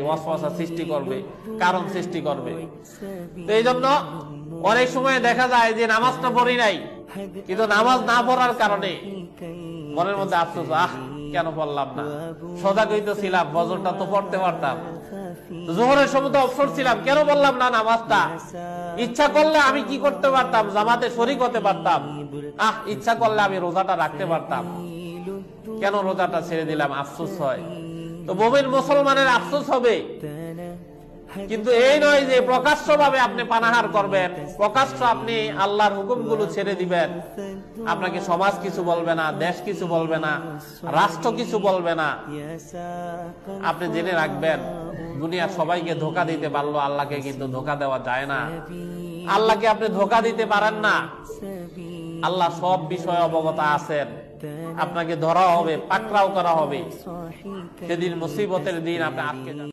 ওয়াসওয়াসা সৃষ্টি করবে, কারণ সৃষ্টি করবে। তো এই জন্য অনেক সময় দেখা যায় যে নামাজটা পড়ি নাই, কিন্তু নামাজ না পড়ার কারণে মনের মধ্যে আফসোস, কেন পড়লাম না, সজাগই তো ছিলাম, ফজরটা তো পড়তে পারতাম, জোহরের সময় তো অবসর ছিলাম, কেন বললাম না নামাজটা, ইচ্ছা করলে আমি কি করতে পারতাম, জামাতে শরীক হতে পারতাম, ইচ্ছা করলে আমি রোজাটা রাখতে পারতাম, কেন রোজাটা ছেড়ে দিলাম, আফসোস হয়। তো মুমিন মুসলমানের আফসোস হবে, কিন্তু এই নয় যে প্রকাশ্য ভাবে আপনি পানাহার করবেন, প্রকাশ্য আপনি আল্লাহর হুকুমগুলো ছেড়ে দিবেন, আপনাকে সমাজ কিছু বলবে না, দেশ কিছু বলবে না, রাষ্ট্র কিছু বলবে না। আপনি জেনে রাখবেন, দুনিয়ার সবাইকে ধোকা দিতে পারলো, আল্লাহকে কিন্তু ধোকা দেওয়া যায় না। আল্লাহকে আপনি ধোকা দিতে পারেন না, আল্লাহ সব বিষয়ে অবগত আছেন। আপনাকে ধরা হবে, পাকড়াও করা হবে, সেদিন মুসিবতের দিন আপনি আটকে যাবেন।